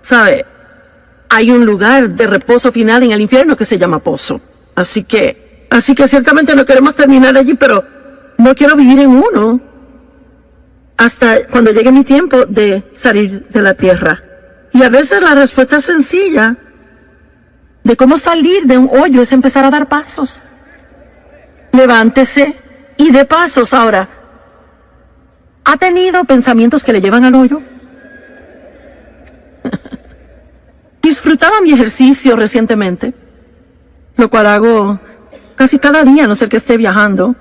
¿Sabe? Hay un lugar de reposo final en el infierno que se llama pozo. Así que ciertamente no queremos terminar allí, pero no quiero vivir en uno hasta cuando llegue mi tiempo de salir de la tierra. Y a veces la respuesta sencilla de cómo salir de un hoyo es empezar a dar pasos. Levántese y dé pasos. Ahora, ¿ha tenido pensamientos que le llevan al hoyo? Disfrutaba mi ejercicio recientemente, lo cual hago casi cada día, a no ser que esté viajando.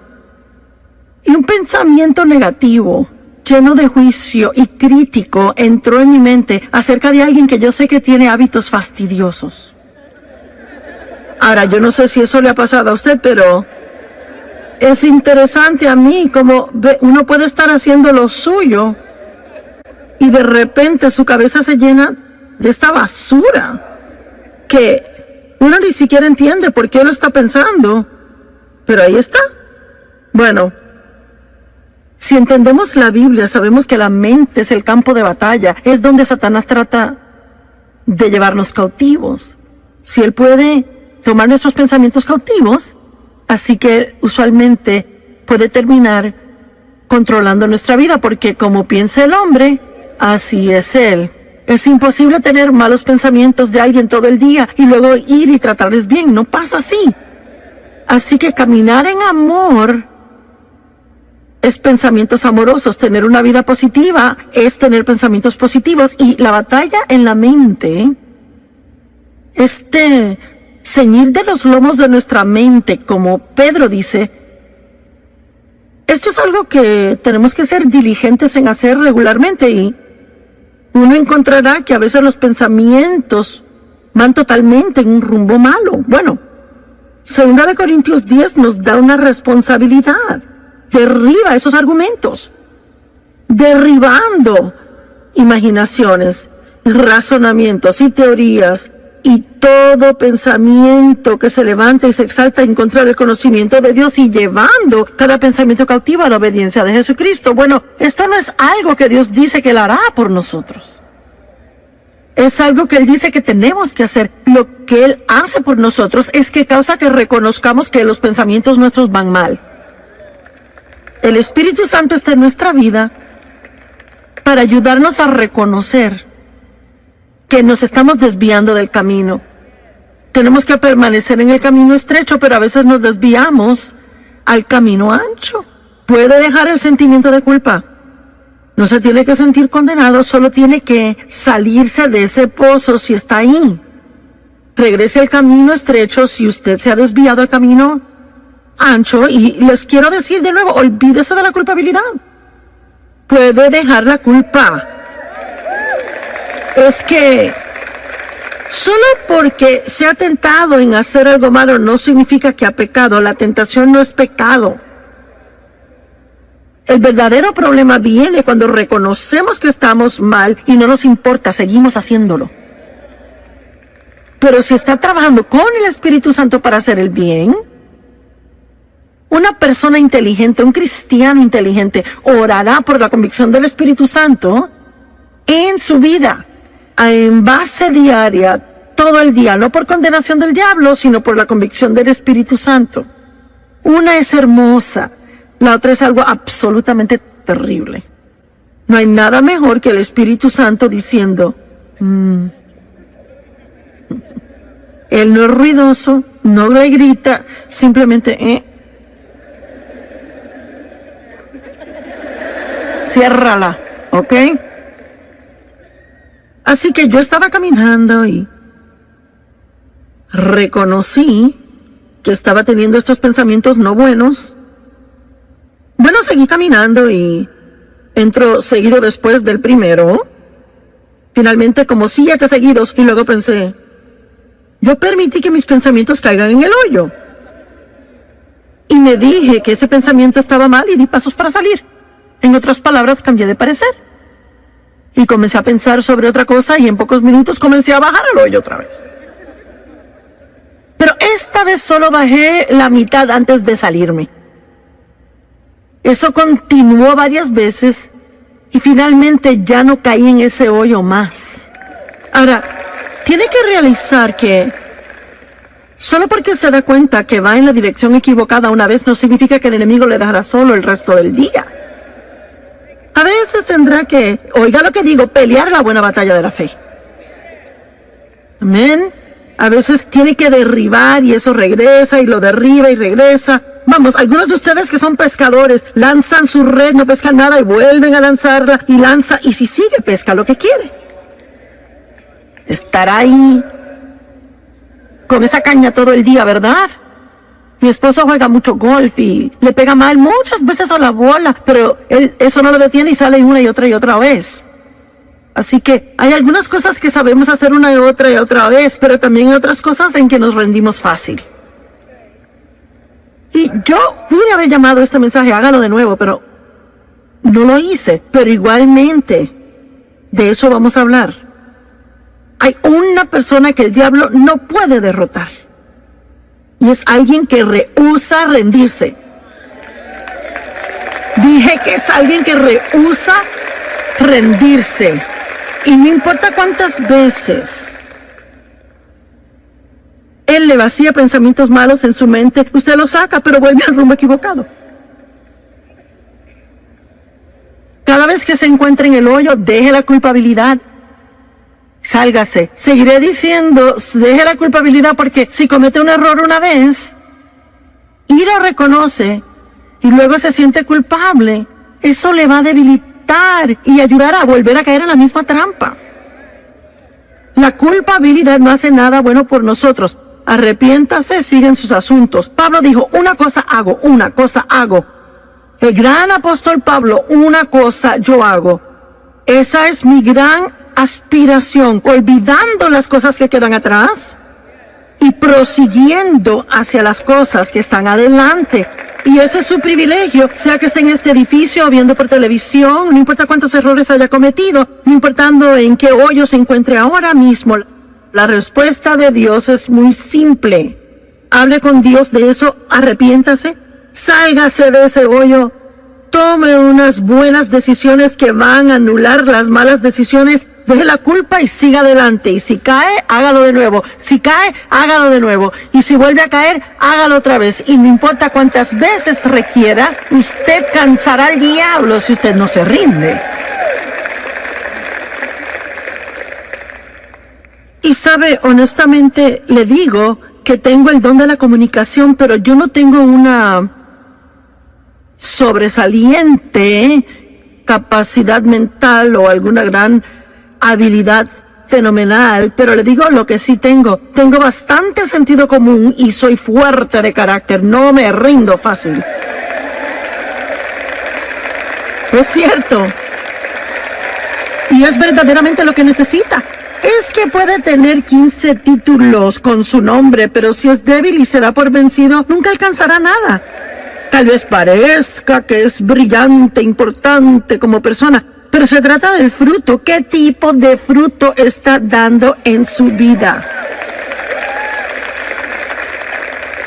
Y un pensamiento negativo, lleno de juicio y crítico, entró en mi mente acerca de alguien que yo sé que tiene hábitos fastidiosos. Ahora, yo no sé si eso le ha pasado a usted, pero es interesante a mí como uno puede estar haciendo lo suyo y de repente su cabeza se llena de esta basura que uno ni siquiera entiende por qué lo está pensando, pero ahí está. Bueno, si entendemos la Biblia, sabemos que la mente es el campo de batalla, es donde Satanás trata de llevarnos cautivos. Si él puede tomar nuestros pensamientos cautivos, así que él usualmente puede terminar controlando nuestra vida, porque como piensa el hombre, así es él. Es imposible tener malos pensamientos de alguien todo el día y luego ir y tratarles bien. No pasa así. Así que caminar en amor es pensamientos amorosos. Tener una vida positiva es tener pensamientos positivos. Y la batalla en la mente, ceñir de los lomos de nuestra mente, como Pedro dice, esto es algo que tenemos que ser diligentes en hacer regularmente, y uno encontrará que a veces los pensamientos van totalmente en un rumbo malo. Bueno, 2 Corintios 10 nos da una responsabilidad. Derriba esos argumentos, derribando imaginaciones, razonamientos y teorías, y todo pensamiento que se levanta y se exalta en contra del conocimiento de Dios, y llevando cada pensamiento cautivo a la obediencia de Jesucristo. Bueno, esto no es algo que Dios dice que Él hará por nosotros. Es algo que Él dice que tenemos que hacer. Lo que Él hace por nosotros es que causa que reconozcamos que los pensamientos nuestros van mal. El Espíritu Santo está en nuestra vida para ayudarnos a reconocer que nos estamos desviando del camino. Tenemos que permanecer en el camino estrecho, pero a veces nos desviamos al camino ancho. Puede dejar el sentimiento de culpa. No se tiene que sentir condenado, solo tiene que salirse de ese pozo si está ahí. Regrese al camino estrecho si usted se ha desviado al camino ancho. Y les quiero decir de nuevo, olvídese de la culpabilidad. Puede dejar la culpa. Es que solo porque se ha tentado en hacer algo malo no significa que ha pecado. La tentación no es pecado. El verdadero problema viene cuando reconocemos que estamos mal y no nos importa, seguimos haciéndolo. Pero si está trabajando con el Espíritu Santo para hacer el bien, una persona inteligente, un cristiano inteligente, orará por la convicción del Espíritu Santo en su vida, en base diaria, todo el día, no por condenación del diablo, sino por la convicción del Espíritu Santo. Una es hermosa, la otra es algo absolutamente terrible. No hay nada mejor que el Espíritu Santo diciendo, Él no es ruidoso, no le grita, simplemente, ciérrala, ¿ok? Así que yo estaba caminando y reconocí que estaba teniendo estos pensamientos no buenos. Bueno, seguí caminando y entro seguido después del primero. Finalmente como 7 seguidos, y luego pensé, yo permití que mis pensamientos caigan en el hoyo. Y me dije que ese pensamiento estaba mal y di pasos para salir. En otras palabras, cambié de parecer. Y comencé a pensar sobre otra cosa y en pocos minutos comencé a bajar al hoyo otra vez. Pero esta vez solo bajé la mitad antes de salirme. Eso continuó varias veces y finalmente ya no caí en ese hoyo más. Ahora, tiene que realizar que solo porque se da cuenta que va en la dirección equivocada una vez no significa que el enemigo le dejará solo el resto del día. A veces tendrá que, oiga lo que digo, pelear la buena batalla de la fe. Amén. A veces tiene que derribar y eso regresa y lo derriba y regresa. Vamos, algunos de ustedes que son pescadores lanzan su red, no pescan nada y vuelven a lanzarla y lanza y si sigue pesca lo que quiere. Estará ahí con esa caña todo el día, ¿verdad? Mi esposo juega mucho golf y le pega mal muchas veces a la bola, pero él eso no lo detiene y sale una y otra vez. Así que hay algunas cosas que sabemos hacer una y otra vez, pero también hay otras cosas en que nos rendimos fácil. Y yo pude haber llamado este mensaje, hágalo de nuevo, pero no lo hice. Pero igualmente, de eso vamos a hablar. Hay una persona que el diablo no puede derrotar. Y es alguien que rehúsa rendirse. Dije que es alguien que rehúsa rendirse. Y no importa cuántas veces él le vacía pensamientos malos en su mente, usted lo saca, pero vuelve al rumbo equivocado. Cada vez que se encuentre en el hoyo, deje la culpabilidad. Sálgase. Seguiré diciendo, deje la culpabilidad porque si comete un error una vez y lo reconoce y luego se siente culpable, eso le va a debilitar y ayudar a volver a caer en la misma trampa. La culpabilidad no hace nada bueno por nosotros. Arrepiéntase, sigan sus asuntos. Pablo dijo, una cosa hago. El gran apóstol Pablo, una cosa yo hago. Esa es mi gran aspiración, olvidando las cosas que quedan atrás y prosiguiendo hacia las cosas que están adelante. Y ese es su privilegio, sea que esté en este edificio o viendo por televisión, no importa cuántos errores haya cometido, no importando en qué hoyo se encuentre ahora mismo. La respuesta de Dios es muy simple. Hable con Dios de eso, arrepiéntase, sálgase de ese hoyo, tome unas buenas decisiones que van a anular las malas decisiones, deje la culpa y siga adelante. Y si cae, hágalo de nuevo. Si cae, hágalo de nuevo. Y si vuelve a caer, hágalo otra vez. Y no importa cuántas veces requiera, usted cansará al diablo si usted no se rinde. Y sabe, honestamente le digo que tengo el don de la comunicación, pero yo no tengo una sobresaliente capacidad mental o alguna gran habilidad fenomenal, pero le digo lo que sí tengo. Tengo bastante sentido común y soy fuerte de carácter, no me rindo fácil. Es cierto. Y es verdaderamente lo que necesita. Es que puede tener 15 títulos con su nombre, pero si es débil y se da por vencido, nunca alcanzará nada. Tal vez parezca que es brillante, importante como persona, pero se trata del fruto. ¿Qué tipo de fruto está dando en su vida?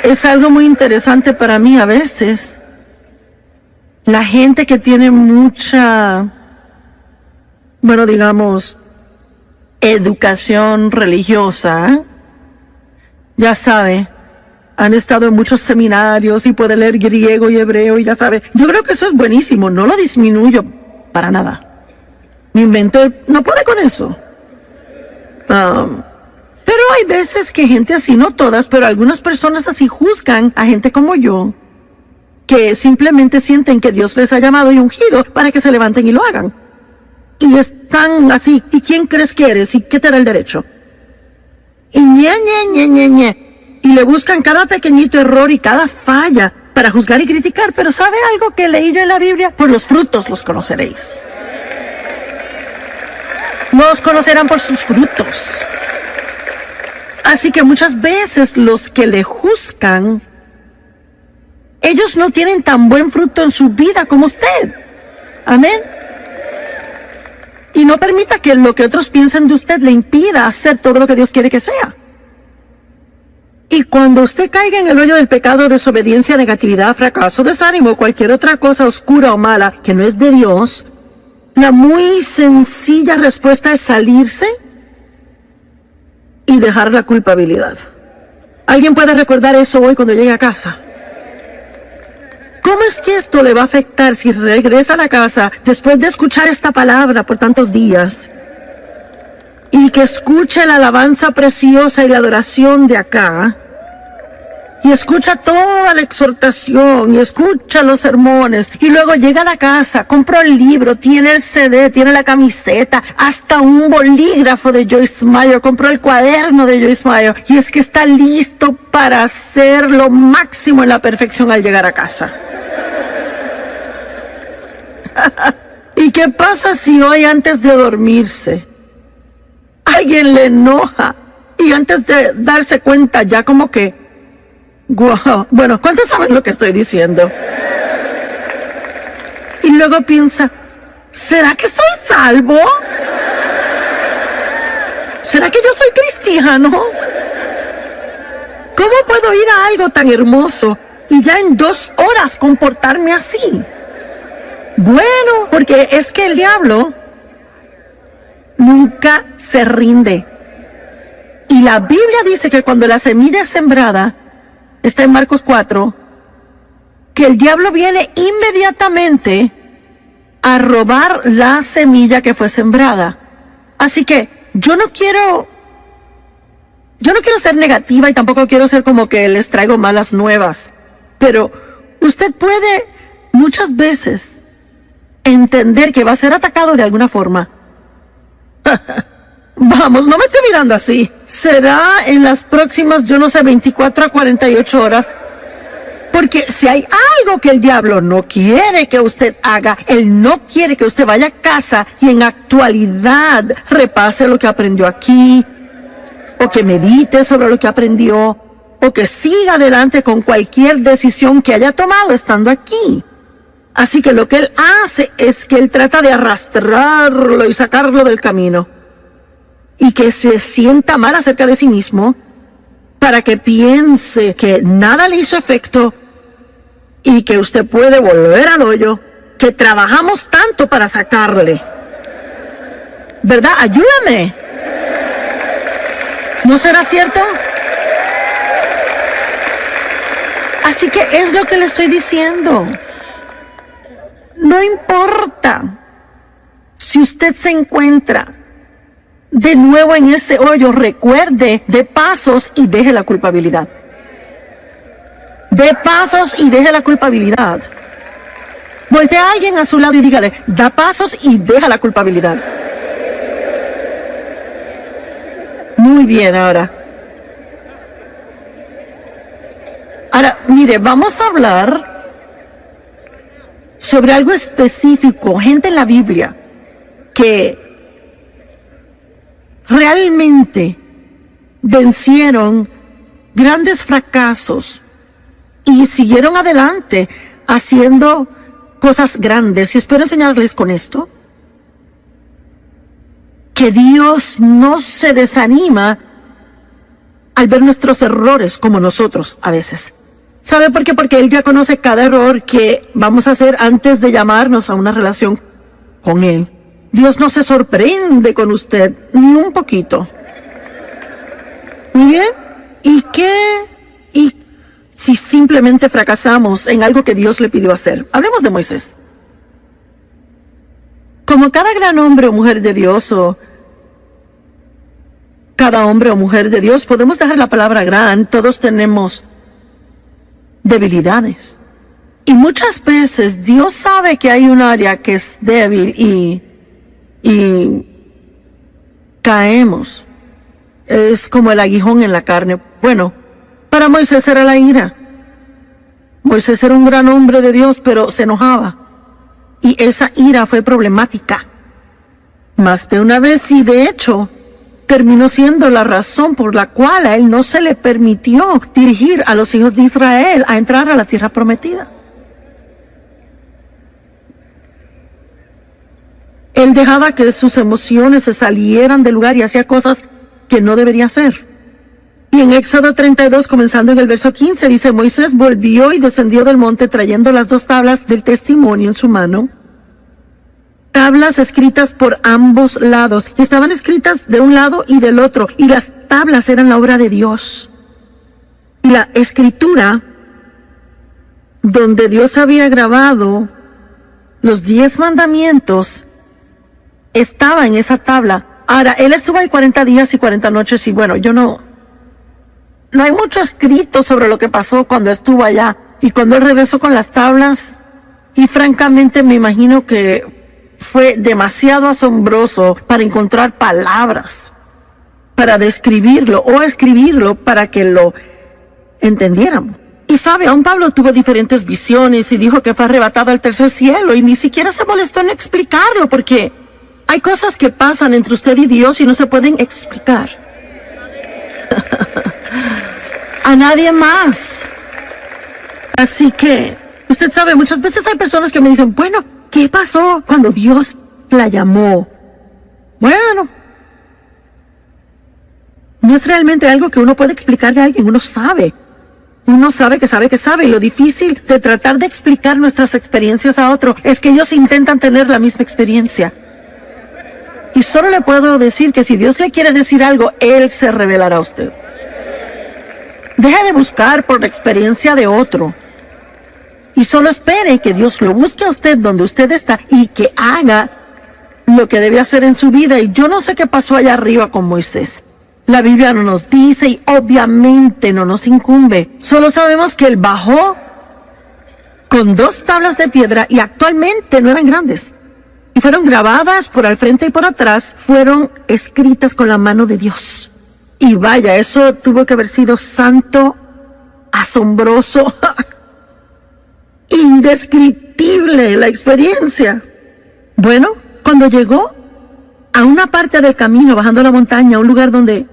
Es algo muy interesante para mí a veces. La gente que tiene mucha, bueno, digamos, educación religiosa, ya sabe, han estado en muchos seminarios y puede leer griego y hebreo y ya sabe. Yo creo que eso es buenísimo, no lo disminuyo para nada. Mi mente no puede con eso. Pero hay veces que gente así, no todas, pero algunas personas así juzgan a gente como yo, que simplemente sienten que Dios les ha llamado y ungido para que se levanten y lo hagan. Y están así, ¿y quién crees que eres? ¿Y qué te da el derecho? Y y le buscan cada pequeñito error y cada falla para juzgar y criticar. Pero ¿sabe algo que leí yo en la Biblia? Por los frutos los conoceréis. Los conocerán por sus frutos. Así que muchas veces los que le juzgan, ellos no tienen tan buen fruto en su vida como usted. Amén. Y no permita que lo que otros piensen de usted le impida hacer todo lo que Dios quiere que sea. Y cuando usted caiga en el hoyo del pecado, desobediencia, negatividad, fracaso, desánimo, cualquier otra cosa oscura o mala que no es de Dios, la muy sencilla respuesta es salirse y dejar la culpabilidad. ¿Alguien puede recordar eso hoy cuando llegue a casa? ¿Cómo es que esto le va a afectar si regresa a la casa después de escuchar esta palabra por tantos días y que escuche la alabanza preciosa y la adoración de acá y escucha toda la exhortación y escucha los sermones y luego llega a la casa, compra el libro, tiene el CD, tiene la camiseta, hasta un bolígrafo de Joyce Meyer, compró el cuaderno de Joyce Meyer y es que está listo para hacer lo máximo en la perfección al llegar a casa? ¿Y qué pasa si hoy antes de dormirse alguien le enoja y antes de darse cuenta ya como que, wow, bueno, ¿cuántos saben lo que estoy diciendo? Y luego piensa, ¿será que soy salvo? ¿Será que yo soy cristiano? ¿Cómo puedo ir a algo tan hermoso y ya en 2 horas comportarme así? Bueno, porque es que el diablo nunca se rinde. Y la Biblia dice que cuando la semilla es sembrada, está en Marcos 4, que el diablo viene inmediatamente a robar la semilla que fue sembrada. Así que yo no quiero ser negativa y tampoco quiero ser como que les traigo malas nuevas, pero usted puede muchas veces entender que va a ser atacado de alguna forma. Vamos, no me esté mirando así. Será en las próximas, 24 a 48 horas. Porque si hay algo que el diablo no quiere que usted haga, él no quiere que usted vaya a casa y en actualidad repase lo que aprendió aquí, o que medite sobre lo que aprendió, o que siga adelante con cualquier decisión que haya tomado estando aquí. Así que lo que él hace es que él trata de arrastrarlo y sacarlo del camino. Y que se sienta mal acerca de sí mismo para que piense que nada le hizo efecto y que usted puede volver al hoyo que trabajamos tanto para sacarle. ¿Verdad? Ayúdame. ¿No será cierto? Así que es lo que le estoy diciendo. No importa si usted se encuentra de nuevo en ese hoyo, recuerde, dé pasos y deje la culpabilidad. Dé pasos y deje la culpabilidad. Voltea a alguien a su lado y dígale, da pasos y deja la culpabilidad. Muy bien, ahora, mire, vamos a hablar sobre algo específico, gente en la Biblia que realmente vencieron grandes fracasos y siguieron adelante haciendo cosas grandes. Y espero enseñarles con esto que Dios no se desanima al ver nuestros errores como nosotros a veces. ¿Sabe por qué? Porque Él ya conoce cada error que vamos a hacer antes de llamarnos a una relación con Él. Dios no se sorprende con usted ni un poquito. Muy bien. ¿Y qué? ¿Y si simplemente fracasamos en algo que Dios le pidió hacer? Hablemos de Moisés. Como cada gran hombre o mujer de Dios, o cada hombre o mujer de Dios, podemos dejar la palabra gran, todos tenemos debilidades. Y muchas veces Dios sabe que hay un área que es débil y caemos. Es como el aguijón en la carne. Bueno, para Moisés era la ira. Moisés era un gran hombre de Dios, pero se enojaba. Y esa ira fue problemática más de una vez, y de hecho terminó siendo la razón por la cual a él no se le permitió dirigir a los hijos de Israel a entrar a la tierra prometida. Él dejaba que sus emociones se salieran del lugar y hacía cosas que no debería hacer. Y en Éxodo 32, comenzando en el verso 15, dice: Moisés volvió y descendió del monte trayendo las 2 tablas del testimonio en su mano. tablas escritas por ambos lados. Estaban escritas de un lado y del otro, y las tablas eran la obra de Dios. Y la escritura, donde Dios había grabado los 10 mandamientos, estaba en esa tabla. Ahora, él estuvo ahí 40 días y 40 noches, y bueno, no hay mucho escrito sobre lo que pasó cuando estuvo allá y cuando él regresó con las tablas. Y francamente me imagino que fue demasiado asombroso para encontrar palabras para describirlo o escribirlo para que lo entendiéramos. Y sabe, aún Pablo tuvo diferentes visiones y dijo que fue arrebatado al tercer cielo, y ni siquiera se molestó en explicarlo, porque hay cosas que pasan entre usted y Dios y no se pueden explicar a nadie más. Así que, usted sabe, muchas veces hay personas que me dicen, bueno, ¿qué pasó cuando Dios la llamó? Bueno, no es realmente algo que uno puede explicarle a alguien. Uno sabe que sabe que sabe. Y lo difícil de tratar de explicar nuestras experiencias a otro es que ellos intentan tener la misma experiencia. Y solo le puedo decir que si Dios le quiere decir algo, Él se revelará a usted. Deje de buscar por la experiencia de otro. Y solo espere que Dios lo busque a usted donde usted está y que haga lo que debe hacer en su vida. Y yo no sé qué pasó allá arriba con Moisés. La Biblia no nos dice y obviamente no nos incumbe. Solo sabemos que él bajó con 2 tablas de piedra y actualmente no eran grandes. Y fueron grabadas por al frente y por atrás, fueron escritas con la mano de Dios. Y vaya, eso tuvo que haber sido santo, asombroso, indescriptible la experiencia. Bueno, cuando llegó a una parte del camino, bajando la montaña, a un lugar donde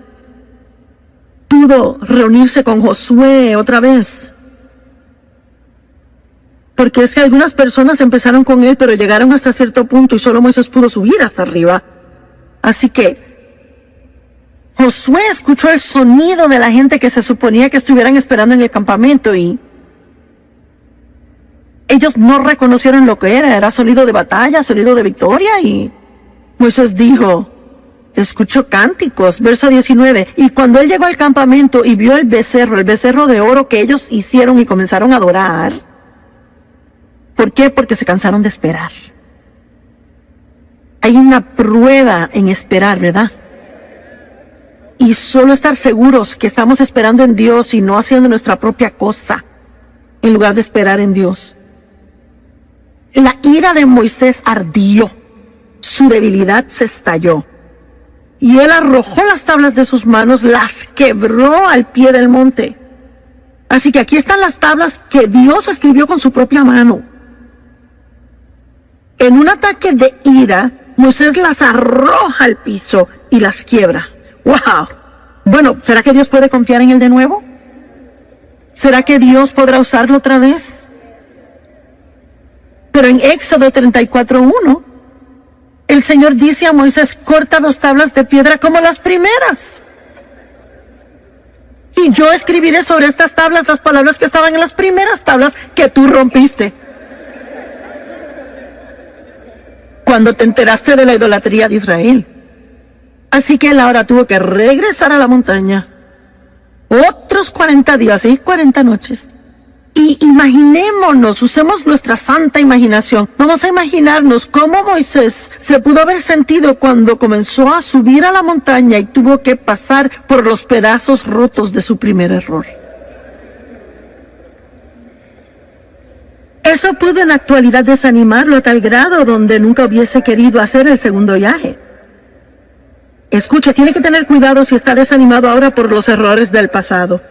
pudo reunirse con Josué otra vez. Porque es que algunas personas empezaron con él, pero llegaron hasta cierto punto y solo Moisés pudo subir hasta arriba. Así que Josué escuchó el sonido de la gente que se suponía que estuvieran esperando en el campamento, y ellos no reconocieron lo que era sonido de batalla, sonido de victoria. Y Moisés dijo, escuchó cánticos, verso 19, y cuando él llegó al campamento y vio el becerro de oro que ellos hicieron y comenzaron a adorar. ¿Por qué? Porque se cansaron de esperar. Hay una prueba en esperar, ¿verdad? Y solo estar seguros que estamos esperando en Dios y no haciendo nuestra propia cosa, en lugar de esperar en Dios. La ira de Moisés ardió, su debilidad se estalló, y él arrojó las tablas de sus manos, las quebró al pie del monte. Así que aquí están las tablas que Dios escribió con su propia mano. En un ataque de ira, Moisés las arroja al piso y las quiebra. ¡Wow! Bueno, ¿será que Dios puede confiar en él de nuevo? ¿Será que Dios podrá usarlo otra vez? Pero en Éxodo 34:1, el Señor dice a Moisés, corta 2 tablas de piedra como las primeras. Y yo escribiré sobre estas tablas las palabras que estaban en las primeras tablas que tú rompiste. Cuando te enteraste de la idolatría de Israel. Así que él ahora tuvo que regresar a la montaña. Otros 40 días y 40 noches. Y imaginémonos, usemos nuestra santa imaginación. Vamos a imaginarnos cómo Moisés se pudo haber sentido cuando comenzó a subir a la montaña y tuvo que pasar por los pedazos rotos de su primer error. Eso pudo en la actualidad desanimarlo a tal grado donde nunca hubiese querido hacer el segundo viaje. Escucha, tiene que tener cuidado si está desanimado ahora por los errores del pasado.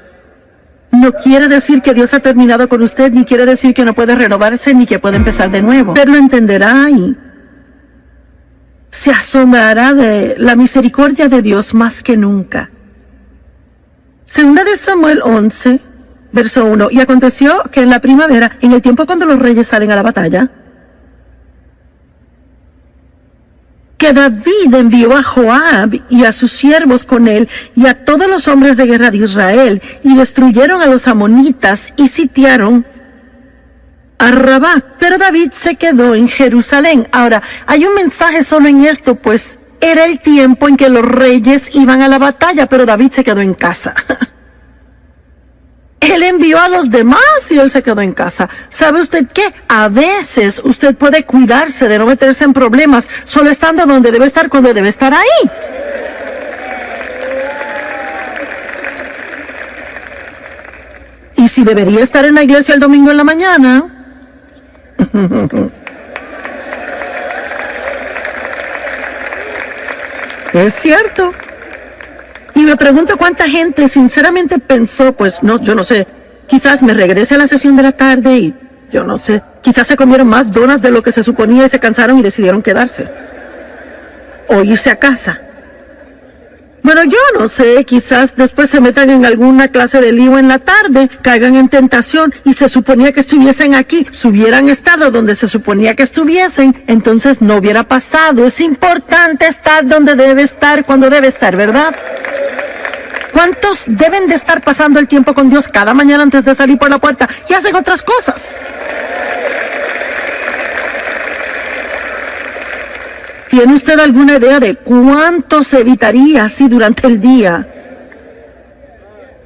No quiere decir que Dios ha terminado con usted, ni quiere decir que no puede renovarse, ni que puede empezar de nuevo. Pero lo entenderá y se asombrará de la misericordia de Dios más que nunca. Segunda de Samuel 11, verso 1. Y aconteció que en la primavera, en el tiempo cuando los reyes salen a la batalla, que David envió a Joab y a sus siervos con él y a todos los hombres de guerra de Israel, y destruyeron a los amonitas y sitiaron a Rabá, pero David se quedó en Jerusalén. Ahora, hay un mensaje solo en esto, pues era el tiempo en que los reyes iban a la batalla, pero David se quedó en casa. Él envió a los demás y él se quedó en casa. ¿Sabe usted qué? A veces usted puede cuidarse de no meterse en problemas solo estando donde debe estar cuando debe estar ahí. Y si debería estar en la iglesia el domingo en la mañana, es cierto. Y me pregunto cuánta gente sinceramente pensó, pues no, yo no sé, quizás me regrese a la sesión de la tarde y yo no sé, quizás se comieron más donas de lo que se suponía y se cansaron y decidieron quedarse. O irse a casa. Bueno, yo no sé, quizás después se metan en alguna clase de lío en la tarde, caigan en tentación y se suponía que estuviesen aquí. Si hubieran estado donde se suponía que estuviesen, entonces no hubiera pasado. Es importante estar donde debe estar, cuando debe estar, ¿verdad? ¿Cuántos deben de estar pasando el tiempo con Dios cada mañana antes de salir por la puerta y hacen otras cosas? ¿Tiene usted alguna idea de cuánto se evitaría así durante el día?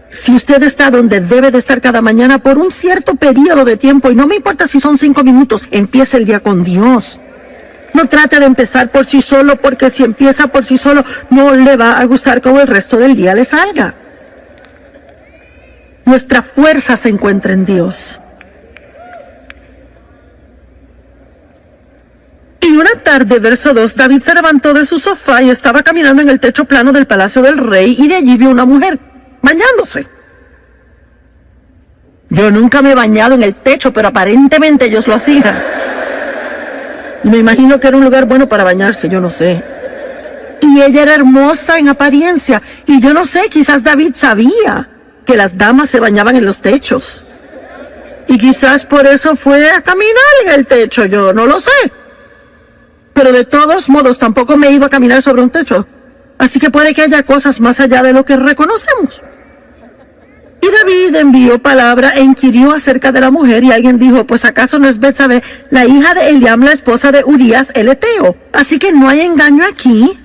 Si usted está donde debe de estar cada mañana por un cierto periodo de tiempo, y no me importa si son 5 minutos, empiece el día con Dios. No trate de empezar por sí solo, porque si empieza por sí solo, no le va a gustar cómo el resto del día le salga. Nuestra fuerza se encuentra en Dios. Y una tarde, verso 2, David se levantó de su sofá y estaba caminando en el techo plano del palacio del rey, y de allí vio una mujer bañándose. Yo nunca me he bañado en el techo, pero aparentemente ellos lo hacían. Y me imagino que era un lugar bueno para bañarse, yo no sé. Y ella era hermosa en apariencia, y yo no sé, quizás David sabía que las damas se bañaban en los techos. Y quizás por eso fue a caminar en el techo, yo no lo sé. Pero de todos modos, tampoco me he ido a caminar sobre un techo. Así que puede que haya cosas más allá de lo que reconocemos. Y David envió palabra e inquirió acerca de la mujer, y alguien dijo, pues acaso no es Betsabé, la hija de Eliam, la esposa de Urías el Eteo. Así que no hay engaño aquí.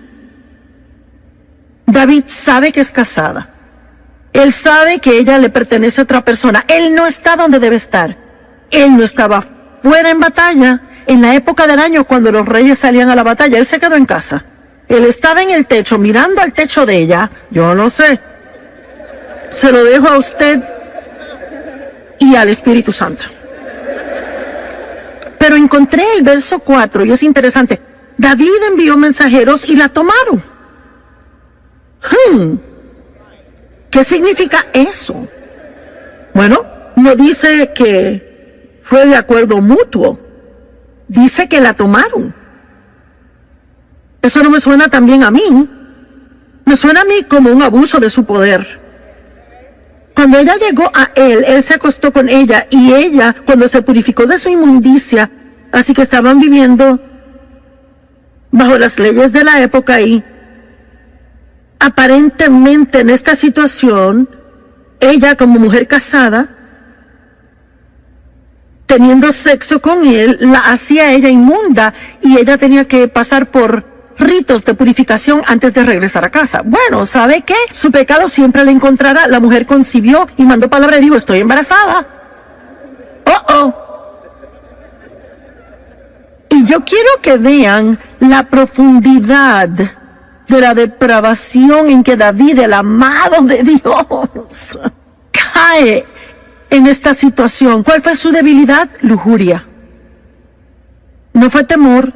David sabe que es casada. Él sabe que ella le pertenece a otra persona. Él no está donde debe estar. Él no estaba fuera en batalla. En la época del año, cuando los reyes salían a la batalla, él se quedó en casa. Él estaba en el techo, mirando al techo de ella. Yo no sé. Se lo dejo a usted y al Espíritu Santo. Pero encontré el verso 4 y es interesante. David envió mensajeros y la tomaron. ¿Qué significa eso? Bueno, no dice que fue de acuerdo mutuo. Dice que la tomaron. Eso no me suena tan bien a mí. Me suena a mí como un abuso de su poder. Cuando ella llegó a él, él se acostó con ella, y ella, cuando se purificó de su inmundicia, así que estaban viviendo bajo las leyes de la época, y aparentemente en esta situación, ella como mujer casada, teniendo sexo con él, la hacía ella inmunda, y ella tenía que pasar por ritos de purificación antes de regresar a casa. Bueno, ¿sabe qué? Su pecado siempre le encontrará. La mujer concibió y mandó palabra y dijo, estoy embarazada. Y yo quiero que vean la profundidad de la depravación en que David, el amado de Dios, cae en esta situación. ¿Cuál fue su debilidad? Lujuria. No fue temor.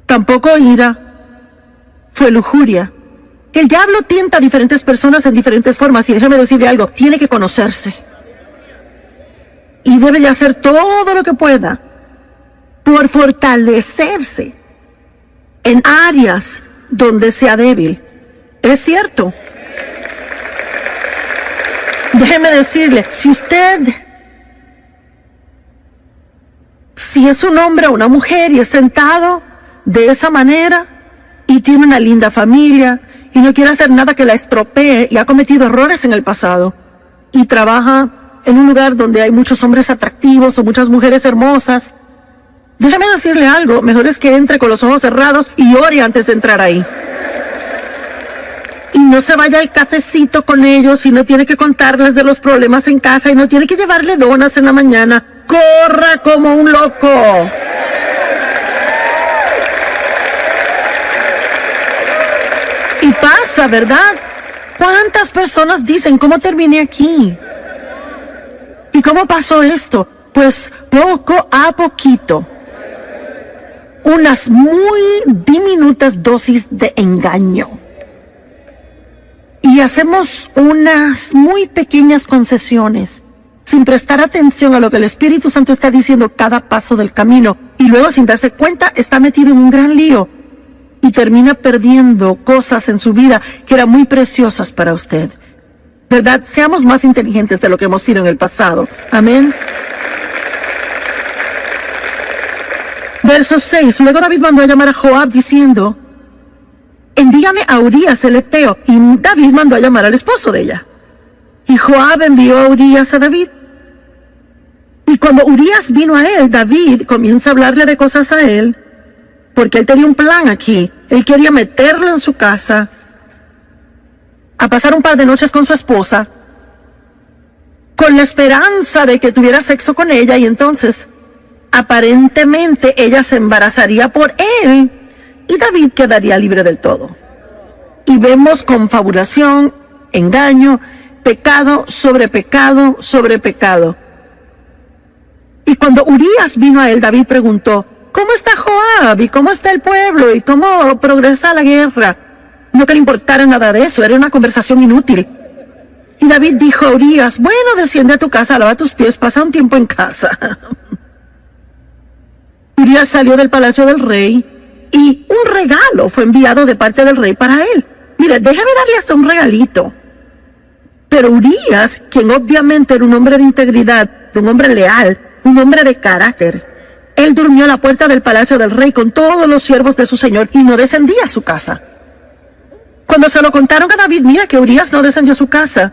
Tampoco ira, fue lujuria. El diablo tienta a diferentes personas en diferentes formas, y déjeme decirle algo, tiene que conocerse. Y debe de hacer todo lo que pueda por fortalecerse en áreas donde sea débil. Es cierto. Déjeme decirle, si es un hombre o una mujer y es sentado de esa manera y tiene una linda familia y no quiere hacer nada que la estropee y ha cometido errores en el pasado y trabaja en un lugar donde hay muchos hombres atractivos o muchas mujeres hermosas, déjame decirle algo, mejor es que entre con los ojos cerrados y ore antes de entrar ahí. Y no se vaya al cafecito con ellos y no tiene que contarles de los problemas en casa y no tiene que llevarle donas en la mañana. ¡Corra como un loco! Y pasa, ¿verdad? ¿Cuántas personas dicen, ¿cómo terminé aquí? ¿Y cómo pasó esto? Pues poco a poquito. Unas muy diminutas dosis de engaño. Y hacemos unas muy pequeñas concesiones, sin prestar atención a lo que el Espíritu Santo está diciendo cada paso del camino. Y luego, sin darse cuenta, está metido en un gran lío. Y termina perdiendo cosas en su vida que eran muy preciosas para usted. ¿Verdad? Seamos más inteligentes de lo que hemos sido en el pasado. Amén. Verso 6. Luego David mandó a llamar a Joab diciendo, envíame a Urías el heteo. Y David mandó a llamar al esposo de ella. Y Joab envió a Urías a David. Y cuando Urías vino a él, David comienza a hablarle de cosas a él, porque él tenía un plan aquí. Él quería meterlo en su casa, a pasar un par de noches con su esposa, con la esperanza de que tuviera sexo con ella, y entonces, aparentemente, ella se embarazaría por él, y David quedaría libre del todo. Y vemos confabulación, engaño, pecado sobre pecado sobre pecado. Y cuando Urías vino a él, David preguntó, ¿cómo está Joab? ¿Y cómo está el pueblo? ¿Y cómo progresa la guerra? No que le importara nada de eso, era una conversación inútil. Y David dijo a Urías, bueno, desciende a tu casa, lava tus pies, pasa un tiempo en casa. Urías salió del palacio del rey y un regalo fue enviado de parte del rey para él. Mire, déjame darle hasta un regalito. Pero Urías, quien obviamente era un hombre de integridad, un hombre leal, un hombre de carácter, él durmió a la puerta del palacio del rey con todos los siervos de su señor y no descendía a su casa. Cuando se lo contaron a David, mira que Urías no descendió a su casa.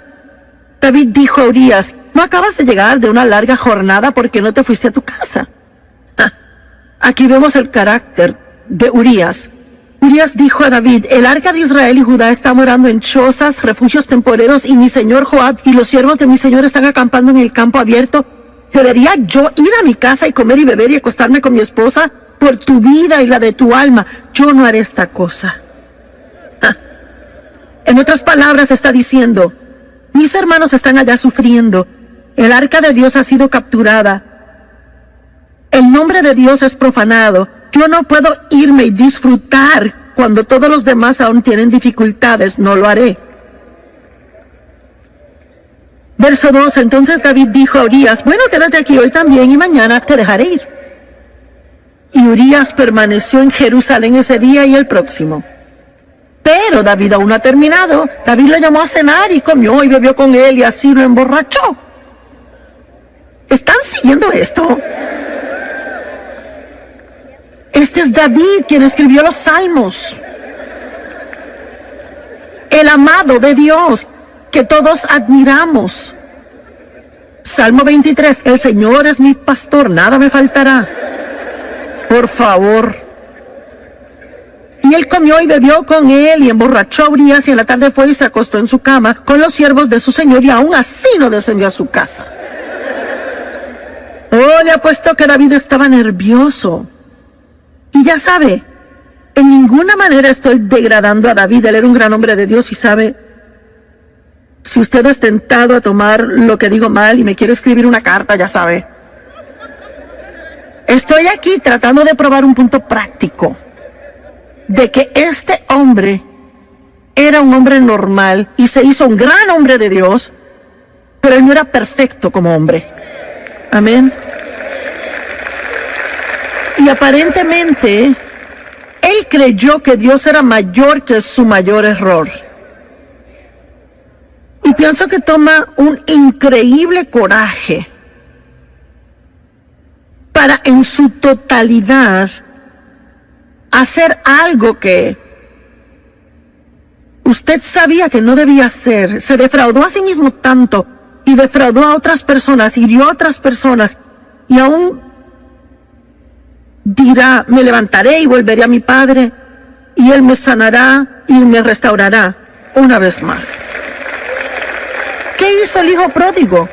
David dijo a Urías, ¿no acabas de llegar de una larga jornada porque no te fuiste a tu casa? Aquí vemos el carácter de Urías. Urías dijo a David, el arca de Israel y Judá está morando en chozas, refugios temporeros, y mi señor Joab y los siervos de mi señor están acampando en el campo abierto. ¿Debería yo ir a mi casa y comer y beber y acostarme con mi esposa? Por tu vida y la de tu alma, yo no haré esta cosa. En otras palabras, está diciendo, mis hermanos están allá sufriendo, el arca de Dios ha sido capturada, el nombre de Dios es profanado, yo no puedo irme y disfrutar cuando todos los demás aún tienen dificultades, no lo haré. Verso 2, entonces David dijo a Urías, bueno, quédate aquí hoy también y mañana te dejaré ir. Y Urías permaneció en Jerusalén ese día y el próximo. Pero David aún no ha terminado. David lo llamó a cenar y comió y bebió con él y así lo emborrachó. ¿Están siguiendo esto? Este es David quien escribió los salmos. El amado de Dios que todos admiramos. Salmo 23, el Señor es mi pastor, nada me faltará. Por favor. Y él comió y bebió con él y emborrachó a Urías y en la tarde fue y se acostó en su cama con los siervos de su señor y aún así no descendió a su casa. Oh, le apuesto que David estaba nervioso. Y ya sabe, en ninguna manera estoy degradando a David, él era un gran hombre de Dios y sabe, si usted es tentado a tomar lo que digo mal y me quiere escribir una carta, ya sabe. Estoy aquí tratando de probar un punto práctico de que este hombre era un hombre normal y se hizo un gran hombre de Dios, pero él no era perfecto como hombre. Amén. Y aparentemente, él creyó que Dios era mayor que su mayor error. Y pienso que toma un increíble coraje para en su totalidad hacer algo que usted sabía que no debía hacer. Se defraudó a sí mismo tanto y defraudó a otras personas, hirió a otras personas, y aún dirá, me levantaré y volveré a mi Padre, y Él me sanará y me restaurará una vez más. ¿Qué hizo el hijo pródigo?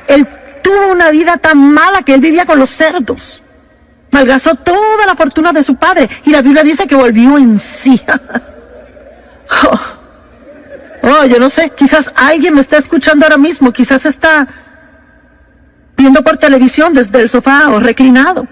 Él tuvo una vida tan mala que él vivía con los cerdos. Malgastó toda la fortuna de su padre, y la Biblia dice que volvió en sí. Yo no sé, quizás alguien me está escuchando ahora mismo, quizás está viendo por televisión desde el sofá o reclinado.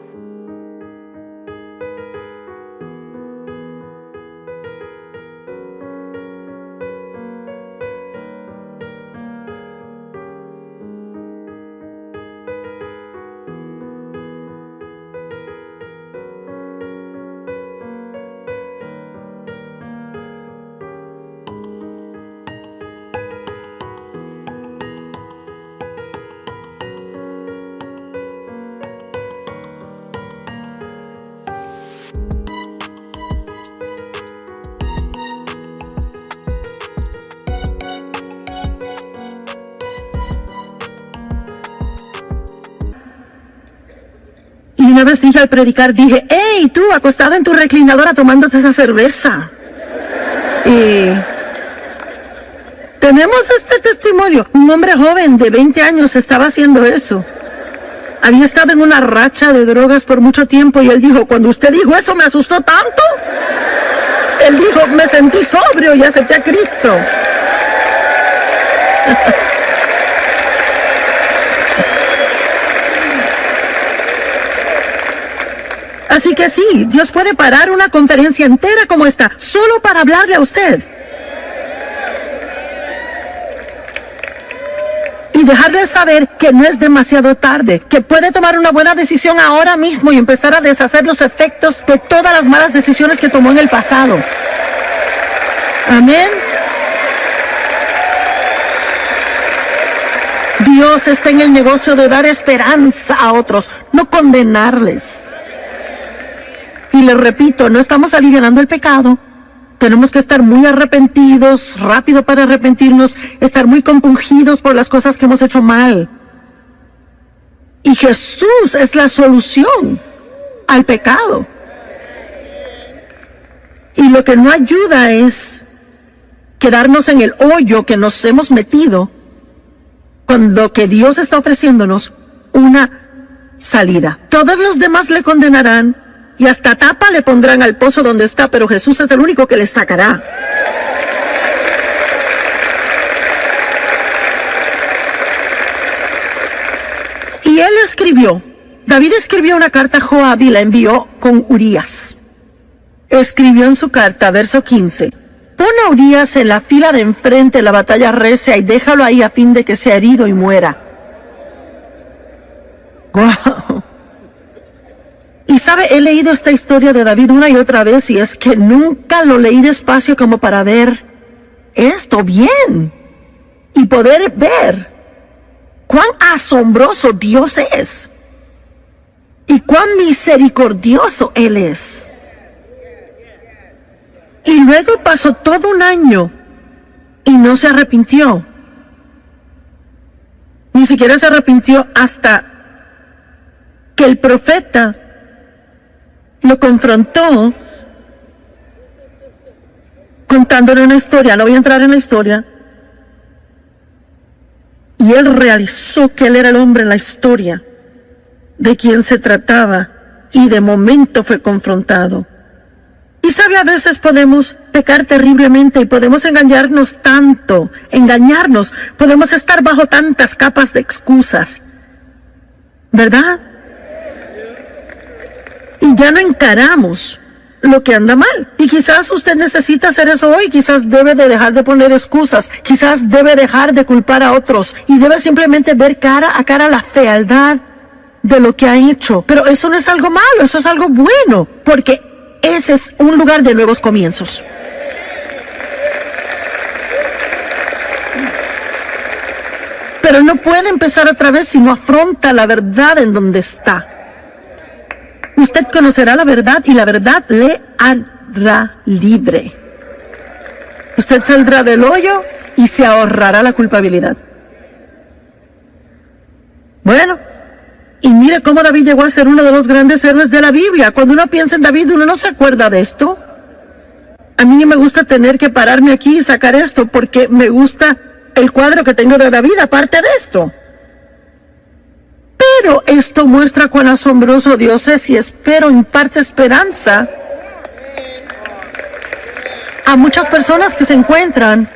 Y una vez dije al predicar, dije, ¡hey, tú, acostado en tu reclinadora tomándote esa cerveza! Y tenemos este testimonio. Un hombre joven de 20 años estaba haciendo eso. Había estado en una racha de drogas por mucho tiempo, y él dijo, cuando usted dijo eso me asustó tanto. Él dijo, me sentí sobrio y acepté a Cristo. Así que sí, Dios puede parar una conferencia entera como esta, solo para hablarle a usted. Y dejarle saber que no es demasiado tarde, que puede tomar una buena decisión ahora mismo y empezar a deshacer los efectos de todas las malas decisiones que tomó en el pasado. Amén. Dios está en el negocio de dar esperanza a otros, no condenarles. Y les repito, no estamos alivianando el pecado. Tenemos que estar muy arrepentidos, rápido para arrepentirnos, estar muy compungidos por las cosas que hemos hecho mal. Y Jesús es la solución al pecado. Y lo que no ayuda es quedarnos en el hoyo que nos hemos metido, cuando que Dios está ofreciéndonos una salida. Todos los demás le condenarán, y hasta tapa le pondrán al pozo donde está, pero Jesús es el único que les sacará. Y él escribió, David escribió una carta a Joab y la envió con Urías. Escribió en su carta, verso 15, pon a Urías en la fila de enfrente, la batalla recia, y déjalo ahí a fin de que sea herido y muera. ¡Guau! Y sabe, he leído esta historia de David una y otra vez, y es que nunca lo leí despacio como para ver esto bien y poder ver cuán asombroso Dios es y cuán misericordioso Él es. Y luego pasó todo un año y no se arrepintió. Ni siquiera se arrepintió hasta que el profeta lo confrontó contándole una historia. No voy a entrar en la historia. Y él realizó que él era el hombre en la historia de quien se trataba, y de momento fue confrontado. Y sabe, a veces podemos pecar terriblemente y podemos engañarnos tanto, podemos estar bajo tantas capas de excusas, ¿verdad? Y ya no encaramos lo que anda mal. Y quizás usted necesita hacer eso hoy, quizás debe de dejar de poner excusas, quizás debe dejar de culpar a otros y debe simplemente ver cara a cara la fealdad de lo que ha hecho. Pero eso no es algo malo, eso es algo bueno, porque ese es un lugar de nuevos comienzos. Pero no puede empezar otra vez si no afronta la verdad en donde está. Usted conocerá la verdad y la verdad le hará libre. Usted saldrá del hoyo y se ahorrará la culpabilidad. Bueno, y mire cómo David llegó a ser uno de los grandes héroes de la Biblia. Cuando uno piensa en David, uno no se acuerda de esto. A mí ni me gusta tener que pararme aquí y sacar esto, porque me gusta el cuadro que tengo de David, aparte de esto. Pero esto muestra cuán asombroso Dios es y espero imparte esperanza a muchas personas que se encuentran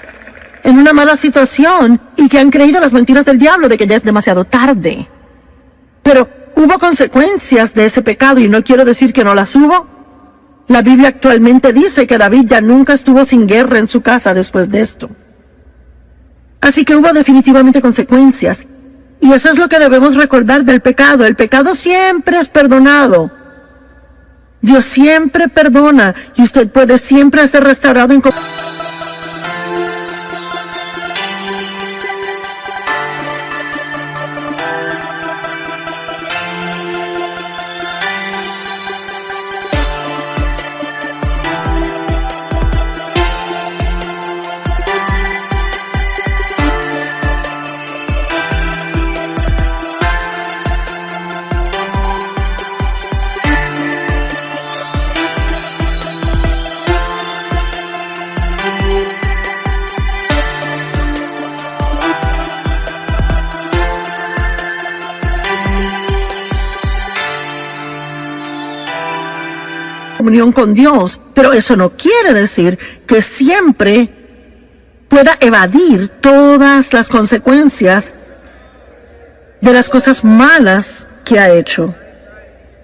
en una mala situación y que han creído las mentiras del diablo de que ya es demasiado tarde. Pero hubo consecuencias de ese pecado y no quiero decir que no las hubo. La Biblia actualmente dice que David ya nunca estuvo sin guerra en su casa después de esto. Así que hubo definitivamente consecuencias. Y eso es lo que debemos recordar del pecado. El pecado siempre es perdonado. Dios siempre perdona y usted puede siempre ser restaurado en comunión con Dios, pero eso no quiere decir que siempre pueda evadir todas las consecuencias de las cosas malas que ha hecho.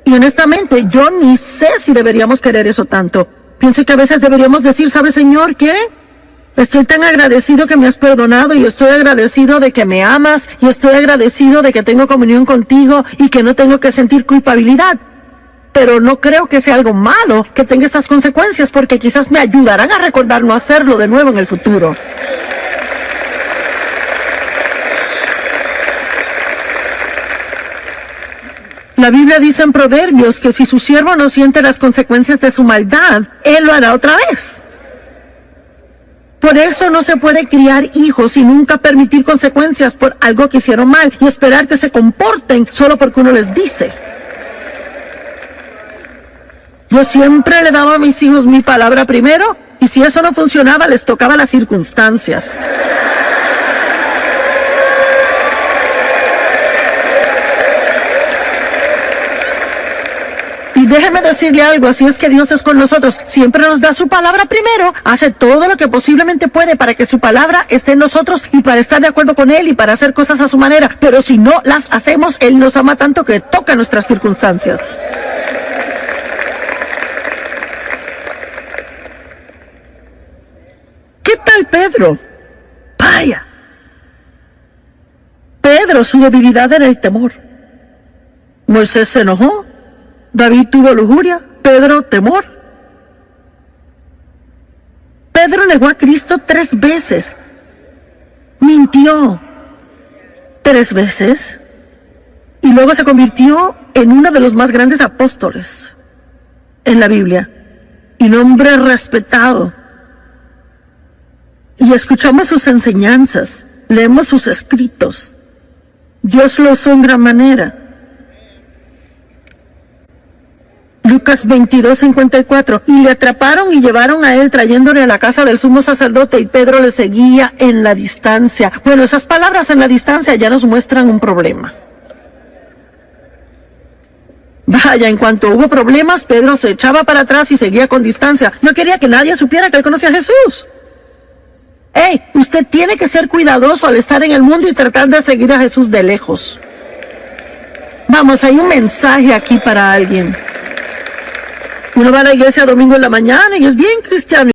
Y honestamente, yo ni sé si deberíamos querer eso tanto. Pienso que a veces deberíamos decir, ¿sabes, Señor, qué? Estoy tan agradecido que me has perdonado y estoy agradecido de que me amas y estoy agradecido de que tengo comunión contigo y que no tengo que sentir culpabilidad. Pero no creo que sea algo malo que tenga estas consecuencias porque quizás me ayudarán a recordar no hacerlo de nuevo en el futuro. La Biblia dice en Proverbios que si su siervo no siente las consecuencias de su maldad, él lo hará otra vez. Por eso no se puede criar hijos y nunca permitir consecuencias por algo que hicieron mal y esperar que se comporten solo porque uno les dice. Yo siempre le daba a mis hijos mi palabra primero, y si eso no funcionaba, les tocaba las circunstancias. Y déjeme decirle algo, así es que Dios es con nosotros. Siempre nos da su palabra primero, hace todo lo que posiblemente puede para que su palabra esté en nosotros y para estar de acuerdo con Él y para hacer cosas a su manera. Pero si no las hacemos, Él nos ama tanto que toca nuestras circunstancias. ¿Qué tal Pedro? Vaya. Pedro, su debilidad era el temor. Moisés se enojó. David tuvo lujuria. Pedro, temor. Pedro negó a Cristo 3 veces. Mintió 3 veces. Y luego se convirtió en uno de los más grandes apóstoles en la Biblia. Y un hombre respetado. Y escuchamos sus enseñanzas, leemos sus escritos. Dios lo usó en gran manera. Lucas 22:54. Y le atraparon y llevaron a él trayéndole a la casa del sumo sacerdote y Pedro le seguía en la distancia. Bueno, esas palabras en la distancia ya nos muestran un problema. Vaya, en cuanto hubo problemas, Pedro se echaba para atrás y seguía con distancia. No quería que nadie supiera que él conocía a Jesús. Hey, usted tiene que ser cuidadoso al estar en el mundo y tratar de seguir a Jesús de lejos. Vamos, hay un mensaje aquí para alguien. Uno va a la iglesia domingo en la mañana y es bien cristiano.